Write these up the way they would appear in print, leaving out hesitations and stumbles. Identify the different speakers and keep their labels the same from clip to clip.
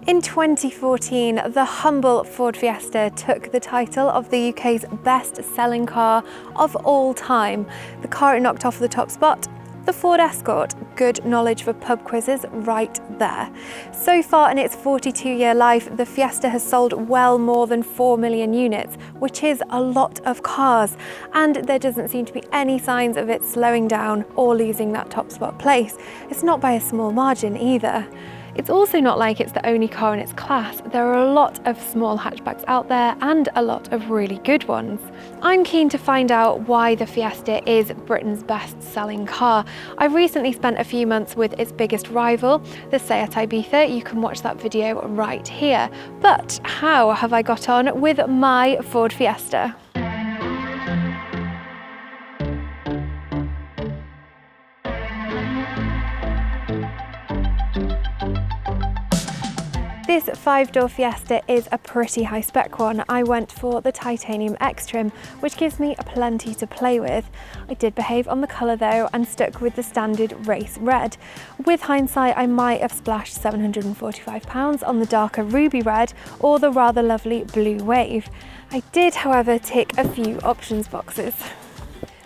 Speaker 1: In 2014, the humble Ford Fiesta took the title of the UK's best-selling car of all time. The car it knocked off the top spot, the Ford Escort. Good knowledge for pub quizzes right there. So far in its 42-year life, the Fiesta has sold well more than 4 million units, which is a lot of cars, and there doesn't seem to be any signs of it slowing down or losing that top spot place. It's not by a small margin either. It's also not like it's the only car in its class. There are a lot of small hatchbacks out there and a lot of really good ones. I'm keen to find out why the Fiesta is Britain's best-selling car. I recently spent a few months with its biggest rival, the Seat Ibiza. You can watch that video right here. But how have I got on with my Ford Fiesta? This 5-door Fiesta is a pretty high-spec one. I went for the titanium X trim, which gives me plenty to play with. I did behave on the colour though and stuck with the standard race red. With hindsight, I might have splashed £745 on the darker ruby red or the rather lovely blue wave. I did, however, tick a few options boxes.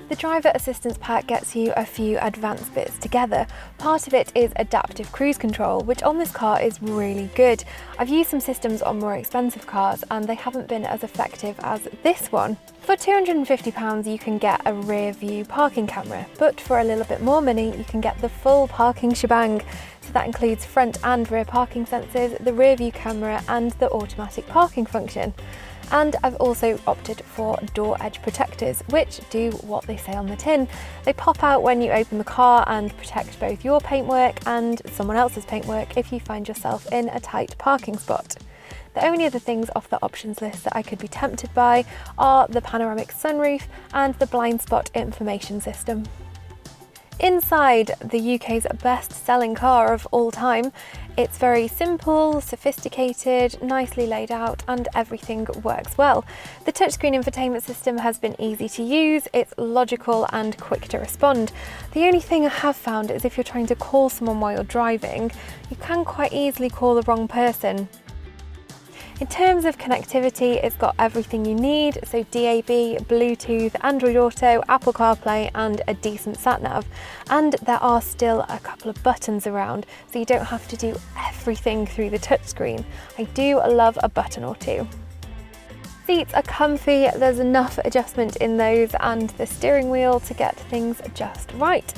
Speaker 1: The driver assistance pack gets you a few advanced bits together. Part of it is adaptive cruise control, which on this car is really good. I've used some systems on more expensive cars and they haven't been as effective as this one. For £250 you can get a rear view parking camera, but for a little bit more money you can get the full parking shebang. So that includes front and rear parking sensors, the rear view camera and the automatic parking function. And I've also opted for door edge protectors, which do what they say on the tin. They pop out when you open the car and protect both your paintwork and someone else's paintwork if you find yourself in a tight parking spot. The only other things off the options list that I could be tempted by are the panoramic sunroof and the blind spot information system. Inside the UK's best-selling car of all time, it's very simple, sophisticated, nicely laid out, and everything works well. The touchscreen infotainment system has been easy to use, it's logical and quick to respond. The only thing I have found is if you're trying to call someone while you're driving, you can quite easily call the wrong person. In terms of connectivity, it's got everything you need, so DAB, Bluetooth, Android Auto, Apple CarPlay and a decent sat-nav. And there are still a couple of buttons around, so you don't have to do everything through the touchscreen. I do love a button or two. Seats are comfy, there's enough adjustment in those and the steering wheel to get things just right.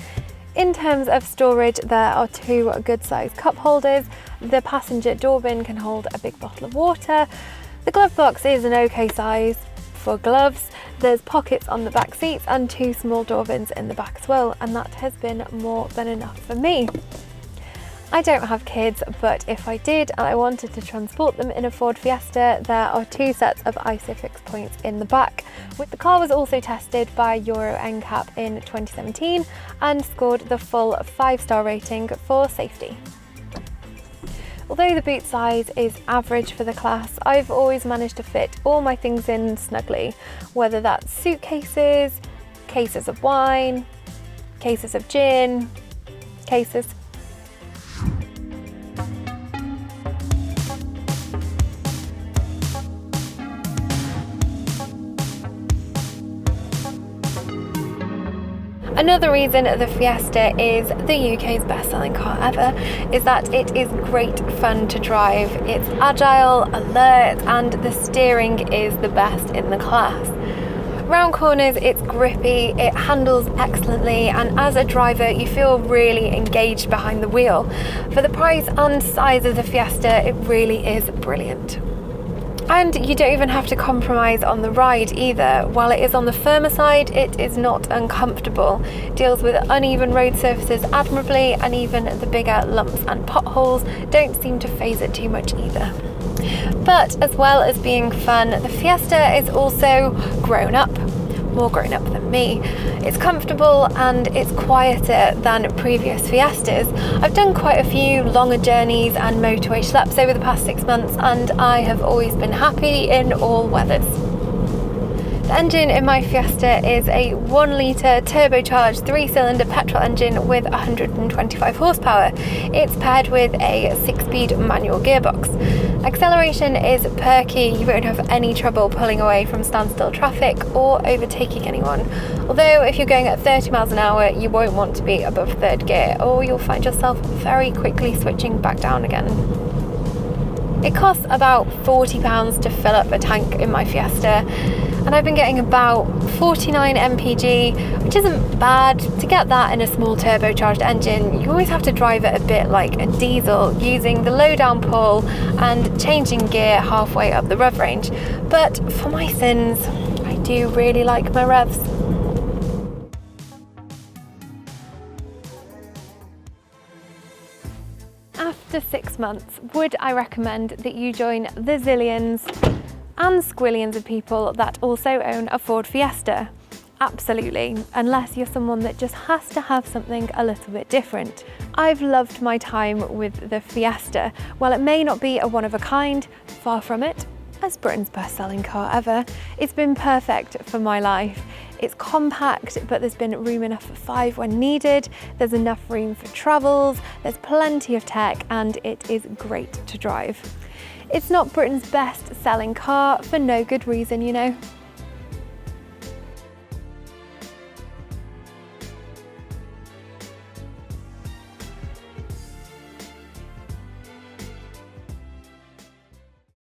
Speaker 1: In terms of storage, there are 2 good-sized cup holders. The passenger door bin can hold a big bottle of water. The glove box is an okay size for gloves. There's pockets on the back seats and 2 small door bins in the back as well, and that has been more than enough for me. I don't have kids, but if I did and I wanted to transport them in a Ford Fiesta, there are 2 sets of ISOFIX points in the back. The car was also tested by Euro NCAP in 2017 and scored the full 5-star rating for safety. Although the boot size is average for the class, I've always managed to fit all my things in snugly, whether that's suitcases, cases of wine, cases of gin, cases. Another reason the Fiesta is the UK's best-selling car ever is that it is great fun to drive. It's agile, alert, and the steering is the best in the class. Round corners, it's grippy, it handles excellently, and as a driver, you feel really engaged behind the wheel. For the price and size of the Fiesta, it really is brilliant. And you don't even have to compromise on the ride either. While it is on the firmer side, it is not uncomfortable. It deals with uneven road surfaces admirably, and even the bigger lumps and potholes don't seem to faze it too much either. But as well as being fun, the Fiesta is also grown up. More grown up than me. It's comfortable and it's quieter than previous Fiestas. I've done quite a few longer journeys and motorway schleps over the past 6 months, and I have always been happy in all weathers. The engine in my Fiesta is a 1 litre turbocharged 3-cylinder petrol engine with 125 horsepower. It's paired with a 6-speed manual gearbox. Acceleration is perky, you won't have any trouble pulling away from standstill traffic or overtaking anyone. Although if you're going at 30 miles an hour, you won't want to be above 3rd gear, or you'll find yourself very quickly switching back down again. It costs about £40 to fill up a tank in my Fiesta, and I've been getting about 49 mpg, which isn't bad. To get that in a small turbocharged engine, you always have to drive it a bit like a diesel, using the low down pull and changing gear halfway up the rev range. But for my sins, I do really like my revs. After 6 months, would I recommend that you join the zillions and squillions of people that also own a Ford Fiesta? Absolutely, unless you're someone that just has to have something a little bit different. I've loved my time with the Fiesta. While it may not be a one of a kind, far from it, as Britain's best-selling car ever, it's been perfect for my life. It's compact, but there's been room enough for 5 when needed. There's enough room for travels, there's plenty of tech, and it is great to drive. It's not Britain's best-selling car for no good reason, you know.